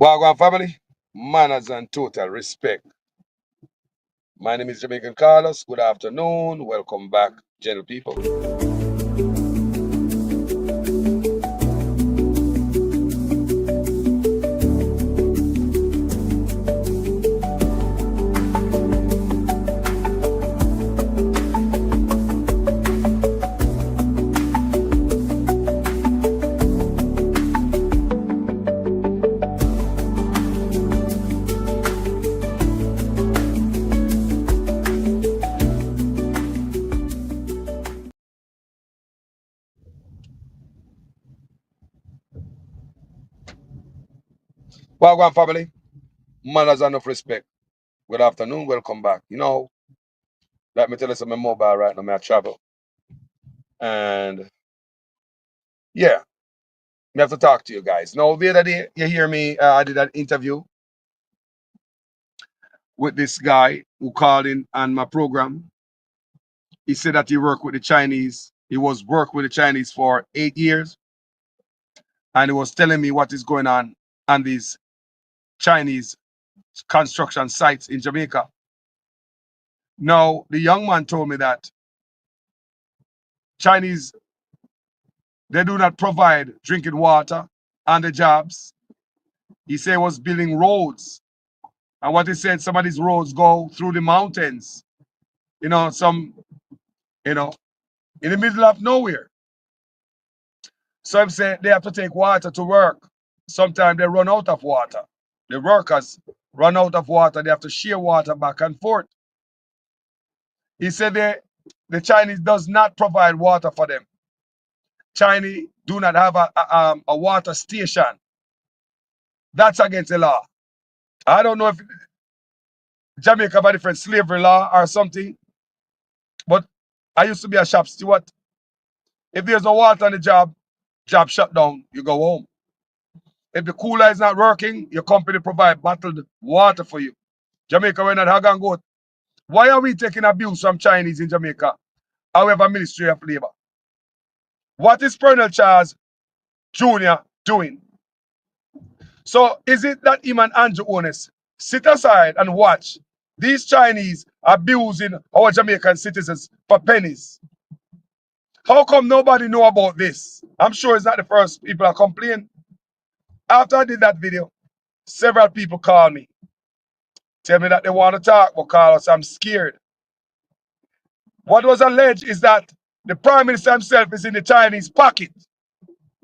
Wagwan family, manners and total respect. My name is Jamaican Carlos. Good afternoon. Welcome back, gentle people. Wagwan family, manners and enough respect. Good afternoon. Welcome back. Let me tell you something mobile right now. I travel. And yeah, I have to talk to you guys. Now, the other day, you hear me, I did an interview with this guy who called in on my program. He said that he worked with the Chinese. He was worked with the Chinese for 8 years. And he was telling me what is going on these Chinese construction sites in Jamaica. Now, the young man told me that Chinese, they do not provide drinking water on the jobs. He said he was building roads. And what he said, some of these roads go through the mountains, some, you know, in the middle of nowhere. So I'm saying they have to take water to work. Sometimes they run out of water. The workers run out of water. They have to share water back and forth. He said the Chinese does not provide water for them. Chinese do not have a water station. That's against the law. I don't know if Jamaica have a different slavery law or something, but I used to be a shop steward. If there's no water on the job shut down, you go home. If the cooler is not working, your company provide bottled water for you. Jamaica, we're not hog and goat. Why are we taking abuse from Chinese in Jamaica? However, Ministry of Labor. What is Colonel Charles Jr. doing? So is it that him and Andrew Ones sit aside and watch these Chinese abusing our Jamaican citizens for pennies? How come nobody know about this? I'm sure it's not the first people are complaining. After I did that video, several people called me, tell me that they want to talk, but Carlos, I'm scared. What was alleged is that the Prime Minister himself is in the Chinese pocket.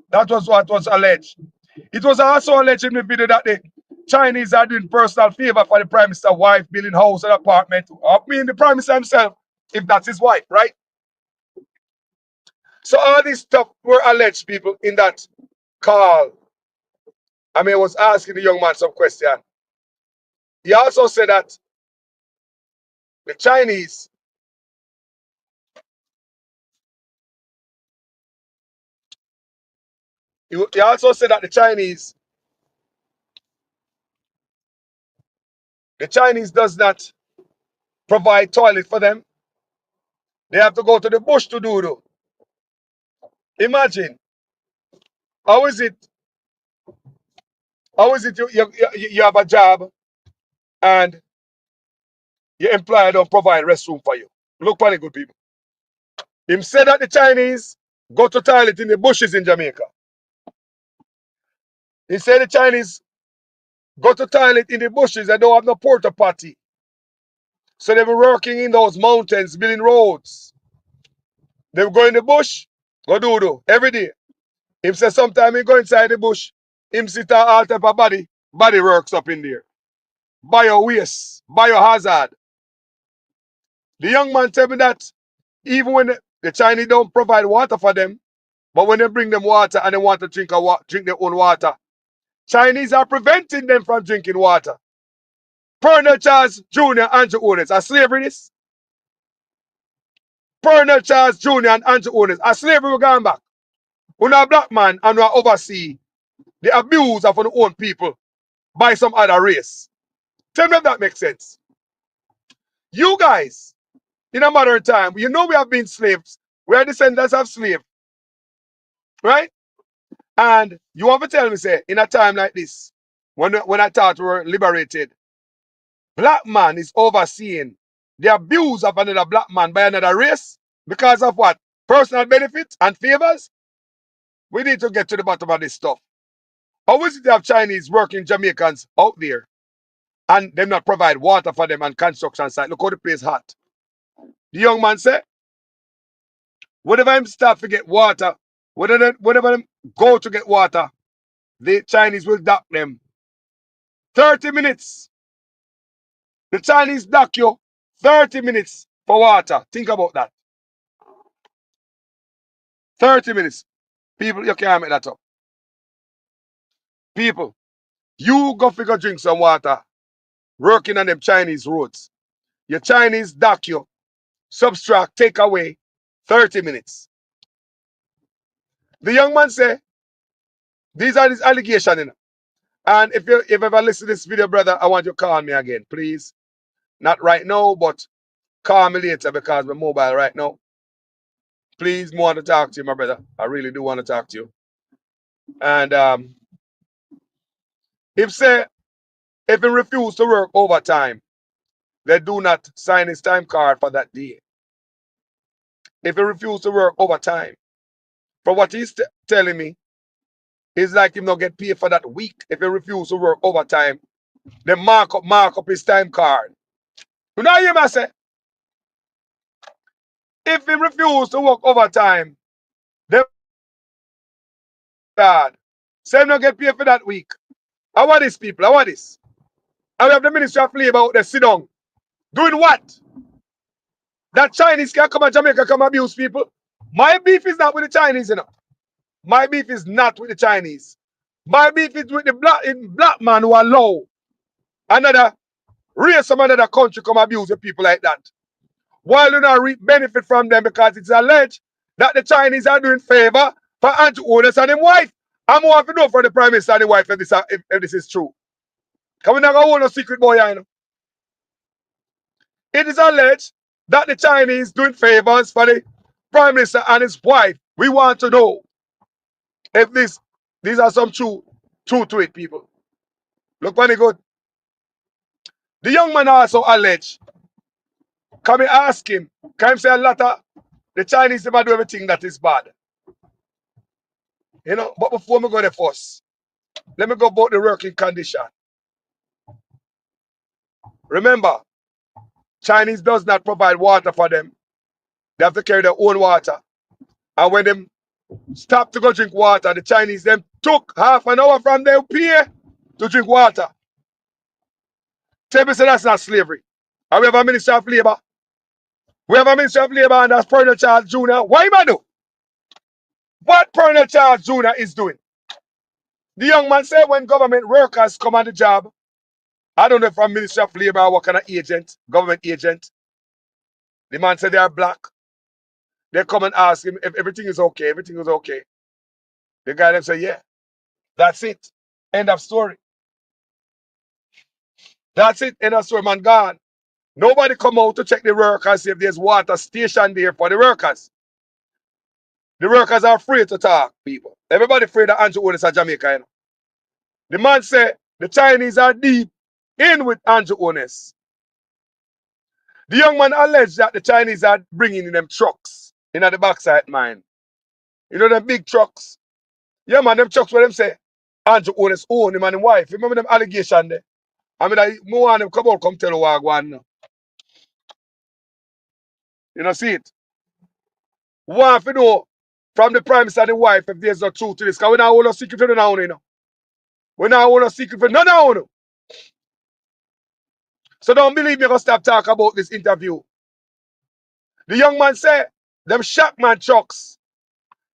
That was what was alleged. It was also alleged in the video that the Chinese are doing personal favor for the Prime Minister's wife, building house and apartment. I mean, the Prime Minister himself, if that's his wife, right? So all this stuff were alleged, people, in that call. I mean, I was asking the young man some question. He also said that the Chinese, he also said that the Chinese does not provide toilet for them. They have to go to the bush to do it. Imagine, how is it? How is it you have a job and your employer don't provide restroom for you? Look for the good people. Him said that the Chinese go to toilet in the bushes in Jamaica. He said the Chinese go to toilet in the bushes and don't have no porta potty. So they were working in those mountains, building roads. They will go in the bush, go do every day. Him say sometime he go inside the bush, him sit all type of body works up in there. Bio waste, biohazard. The young man tell me that even when the Chinese don't provide water for them, but when they bring them water and they want to drink their own water, Chinese are preventing them from drinking water. Colonel Charles Jr. and Andrew Ones are slavery this. Colonel Charles Jr. and Andrew Ones are slavery we're going back. We're not a black man and we oversee the abuse of our own people by some other race. Tell me if that makes sense. You guys, in a modern time, you know we have been slaves. We are descendants of slaves. Right? And you want to tell me, say, in a time like this, when I thought we were liberated, black man is overseeing the abuse of another black man by another race because of what? Personal benefits and favors? We need to get to the bottom of this stuff. How is it to have Chinese working Jamaicans out there and them not provide water for them and construction site? Look how the place hot. The young man said, whenever him start to get water, whenever them go to get water, the Chinese will dock them 30 minutes. The Chinese dock you 30 minutes for water. Think about that. 30 minutes. People, you can't make that up. People, you go figure drink some water working on them Chinese roads. Your Chinese dock you, subtract, take away 30 minutes. The young man say, these are his allegations. You know? And if you ever listen to this video, brother, I want you to call me again, please. Not right now, but call me later because my mobile right now. Please, I want to talk to you, my brother. I really do want to talk to you. And if he refuse to work overtime, they do not sign his time card for that day. If he refuse to work overtime, for what he's telling me, it's like him not get paid for that week. If he refuse to work overtime, they mark up his time card. You know what I say? If he refuse to work overtime, they card. Say him not get paid for that week. I want this, people. I want this. I have the Ministry of Labor out there sit down. Doing what? That Chinese can come to Jamaica, come abuse people. My beef is not with the Chinese, you know. My beef is not with the Chinese. My beef is with the black man who allow another race from another country come abuse the people like that. While you not benefit from them because it's alleged that the Chinese are doing favor for Andrew Owners and his wife. I'm more to know for the Prime Minister and the wife if this is true. Because we not going to own a secret boy, you know. It is alleged that the Chinese doing favors for the Prime Minister and his wife. We want to know if these are some truth to it, people. Look very good. The young man also alleged, can we ask him, can he say a lot of the Chinese never do everything that is bad? You know, but before me go there first, let me go about the working condition. Remember, Chinese does not provide water for them. They have to carry their own water. And when them stop to go drink water, the Chinese them took half an hour from their pier to drink water. Tell me, so that's not slavery. And we have a Minister of Labor. We have a Minister of Labor and that's Colonel Charles Jr. What am I do? What Colonel Charles Jr. is doing? The young man said when government workers come on the job, I don't know if I'm Minister of Labor or what kind of agent, government agent. The man said they are black. They come and ask him if everything is okay. Everything is okay. The guy them say, yeah, that's it. End of story. That's it. End of story, man, gone. Nobody come out to check the workers if there's water station there for the workers. The workers are afraid to talk, people. Everybody afraid that Andrew Otis are Jamaica. You know? The man said the Chinese are deep in with Andrew Otis. The young man alleged that the Chinese are bringing in them trucks in the backside mine. You know them big trucks? Yeah, man, them trucks where them say Andrew Otis own him and his wife. Remember them allegation there? I mean, I want them come tell you what I want. You know, see it? Want to know from the Prime Minister and the wife if there's no truth to this. Because we don't hold no secret for none, you know. We don't hold no secret for none of you. So don't believe me, I'm going to stop talking about this interview. The young man said, them Shackman trucks.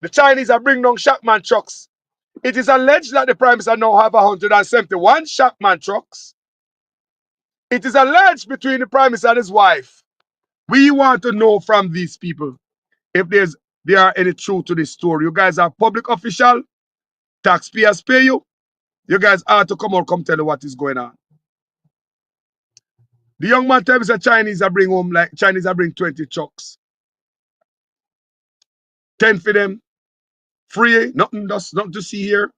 The Chinese are bringing down Shackman trucks. It is alleged that the Prime Minister now have 171 Shackman trucks. It is alleged between the Prime Minister and his wife. We want to know from these people if there are any truth to this story. You guys are public official. Taxpayers pay you. You guys are to come tell you what is going on. The young man tells me that Chinese are bring 20 trucks. 10 for them. Free, nothing to see here.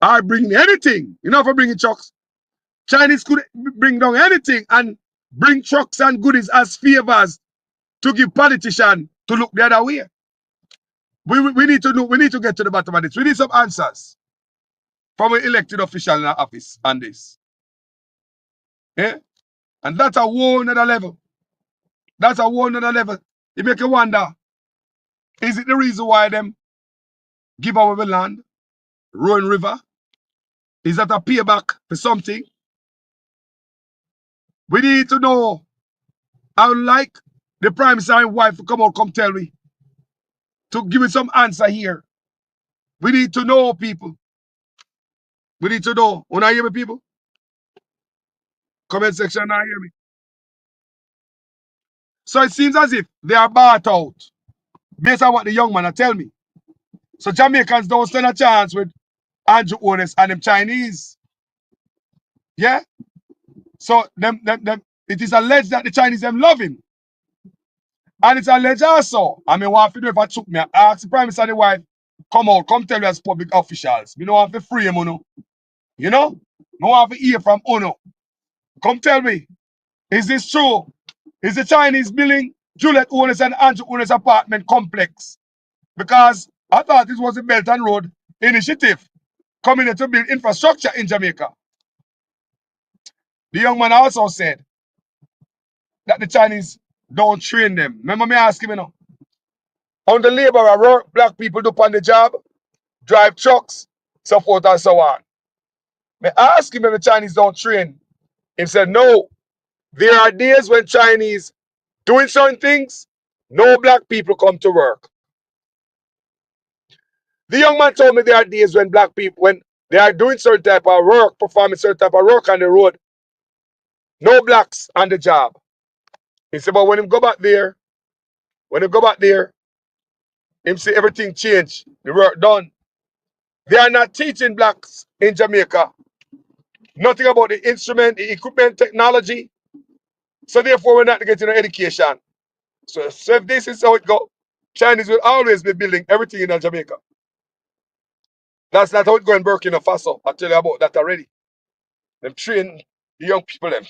or bring anything. You know, for bringing trucks. Chinese could bring down anything and bring trucks and goodies as favors to give politicians to look the other way. We need to know, we need to get to the bottom of this. We need some answers from an elected official in our office on this. Yeah? And that's a whole nother level. That's a whole nother level. You make you wonder, is it the reason why them give away the land, Rowan River? Is that a payback for something? We need to know. I would like the Prime Minister and wife to come out, come tell me, to give me some answer here. We need to know, people. We need to know. When I hear me, people, comment section, I hear me. So it seems as if they are bought out based on what the young man tell me. So Jamaicans don't stand a chance with Andrew Onis and them Chinese. Yeah? So it is alleged that the Chinese them love him. And it's alleged also. I mean, what if you do if I took me? I ask the Prime Minister and the wife, come out, come tell me as public officials. We don't want to free him, Uno. You know? We want to hear from Uno. Come tell me, is this true? Is the Chinese building Juliet Owners and Andrew Owners apartment complex? Because I thought this was a Belt and Road initiative coming in to build infrastructure in Jamaica. The young man also said that the Chinese don't train them. Remember me asking him, you know, on the labor work, black people do on the job, drive trucks, so forth and so on. Me ask him if the Chinese don't train. He said, no, there are days when Chinese doing certain things, no black people come to work. The young man told me there are days when black people, when they are doing certain type of work, performing certain type of work on the road, no blacks on the job. He said, but when him go back there, when him go back there, him see everything change, the work done. They are not teaching blacks in Jamaica nothing about the instrument, the equipment, technology. So therefore, we're not getting no education. So if this is how it go, Chinese will always be building everything in Jamaica. That's not how it go in Burkina Faso. I tell you about that already. Them train the young people them.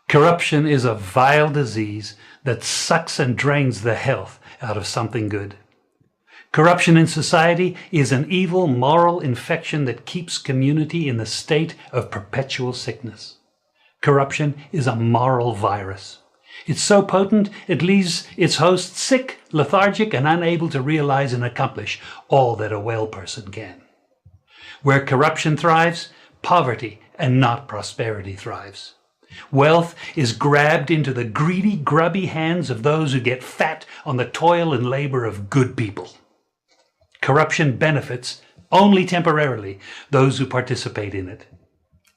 Corruption is a vile disease that sucks and drains the health out of something good. Corruption in society is an evil moral infection that keeps community in the state of perpetual sickness. Corruption is a moral virus. It's so potent it leaves its host sick, lethargic, and unable to realize and accomplish all that a well person can. Where corruption thrives, poverty and not prosperity thrives. Wealth is grabbed into the greedy, grubby hands of those who get fat on the toil and labor of good people. Corruption benefits only temporarily those who participate in it.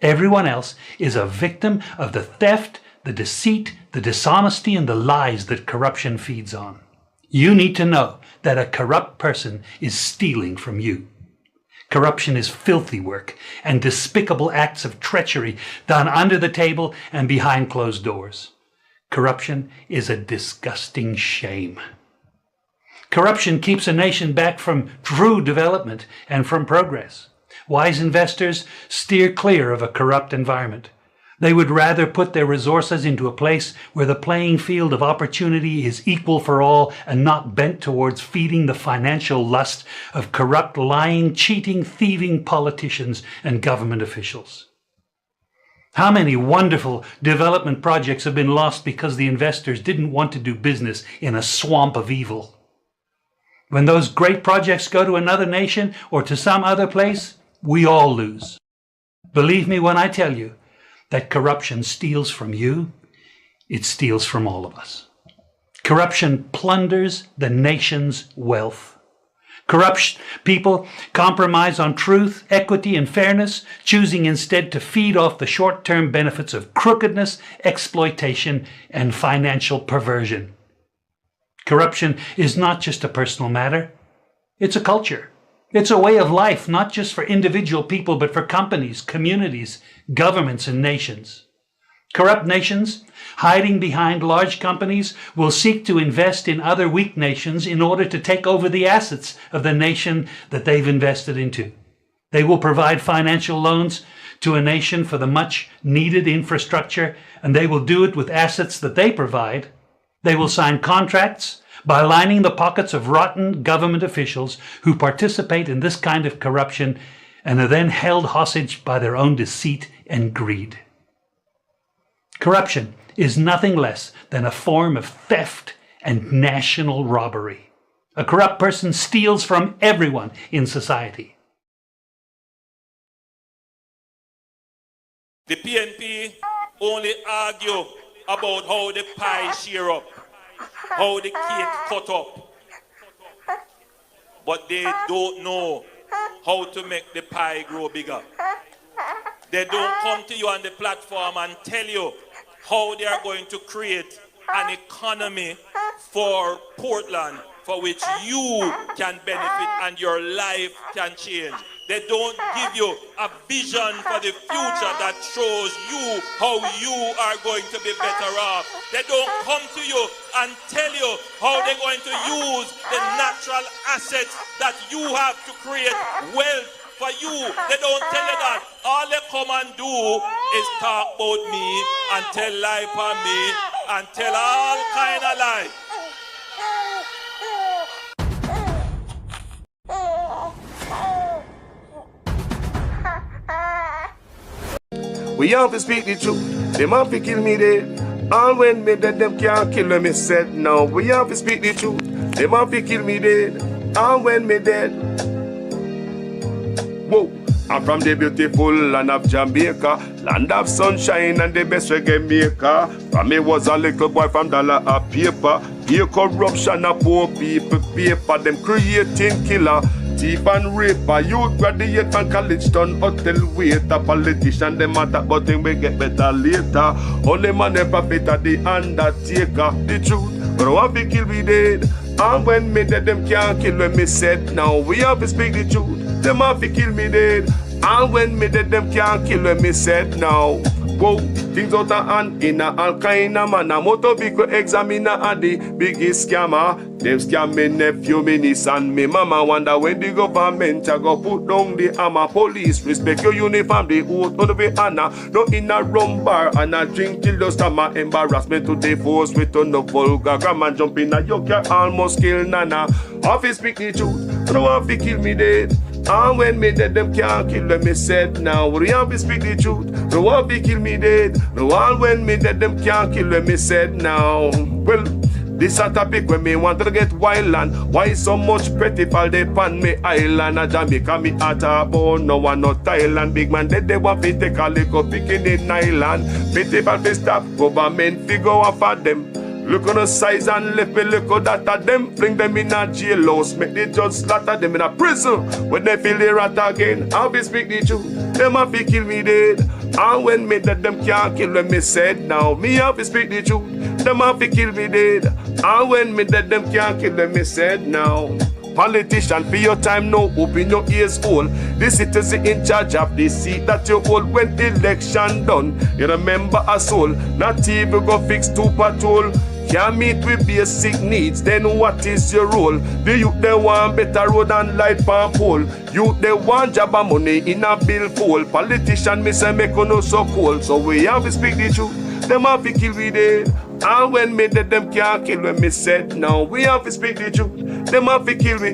Everyone else is a victim of the theft, the deceit, the dishonesty, and the lies that corruption feeds on. You need to know that a corrupt person is stealing from you. Corruption is filthy work and despicable acts of treachery done under the table and behind closed doors. Corruption is a disgusting shame. Corruption keeps a nation back from true development and from progress. Wise investors steer clear of a corrupt environment. They would rather put their resources into a place where the playing field of opportunity is equal for all and not bent towards feeding the financial lust of corrupt, lying, cheating, thieving politicians and government officials. How many wonderful development projects have been lost because the investors didn't want to do business in a swamp of evil? When those great projects go to another nation or to some other place, we all lose. Believe me when I tell you that corruption steals from you, it steals from all of us. Corruption plunders the nation's wealth. Corrupt people compromise on truth, equity, and fairness, choosing instead to feed off the short-term benefits of crookedness, exploitation, and financial perversion. Corruption is not just a personal matter, it's a culture. It's a way of life, not just for individual people, but for companies, communities, governments, and nations. Corrupt nations, hiding behind large companies, will seek to invest in other weak nations in order to take over the assets of the nation that they've invested into. They will provide financial loans to a nation for the much needed infrastructure, and they will do it with assets that they provide. They will sign contracts by lining the pockets of rotten government officials who participate in this kind of corruption and are then held hostage by their own deceit and greed. Corruption is nothing less than a form of theft and national robbery. A corrupt person steals from everyone in society. The PNP only argue about how the pie share up, how the cake cut up, but they don't know how to make the pie grow bigger. They don't come to you on the platform and tell you how they are going to create an economy for Portland for which you can benefit and your life can change. They don't give you a vision for the future that shows you how you are going to be better off. They don't come to you and tell you how they're going to use the natural assets that you have to create wealth for you. They don't tell you that. All they come and do is talk about me and tell lie for me and tell all kind of lies. We have to speak the truth. Them have to kill me dead. All when me dead, them can't kill me said. No, we have to speak the truth. Them have to kill me dead. All when me dead. Whoa. I'm from the beautiful land of Jamaica, land of sunshine and the best reggae maker. From me was a little boy from dollar a paper. Here corruption a poor people paper. Them creating killer, thief and raper. Youth graduate from college done hotel waiter. Politician them attack but them will get better later. Only man never better the undertaker. The truth, but I have to kill me dead. And when me dead them can't kill when me said. Now we have to speak the truth. Them have to kill me dead. And when me dead them can't kill when me said. Now Whoa, things out of hand in a all kind of manner. Motor vehicle examiner are the biggest scammer. Them scam me nephew, me niece and me mama. Wonder when the government a go put down the hammer. Police respect your uniform, the oath on the honor. No in a rum bar and a drink till the stomach. Embarrassment to the force with on the vulgar grammar. Jump in a yoke, you almost kill nana. Office speak the truth, no one fi kill me dead. And when me dead, them can't kill them, me said now. We have to speak the truth. No one fi kill me dead. No one when me dead, them can't kill them, me said now. Well, this a topic when me want to get wild and why so much pretty fall they pan me island. A Jamaica me at a bone, no one no Thailand. Big man dead, they want to take a lick of picking in island. Pity for fi stop, government figure off for them. Look on the size and left me look at that of them. Bring them in a jailhouse, make the judge slaughter them in a prison. When they feel the rat again, I'll be speak the truth. Them have to kill me dead. And when me dead, them can't kill when me said now. Me have to speak the truth. Them have to kill me dead. And when me dead, them can't kill when me said now. Politician, for your time now, open your ears all. The citizen in charge of the seat that you hold when election done. You remember a soul, not even go fix two patrol. Can't meet with basic needs, then what is your role? The youth they want better road and light pan pole. Youth they want job and money in a bill full. Politician me say make no so cold. So we have to speak the truth. Them have to kill we dead. And when me dead, them can't kill when me said now. We have to speak the truth. Them have to kill me.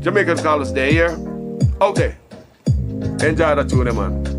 Jamaican call us there, here. Okay. Enjoy the tune, man.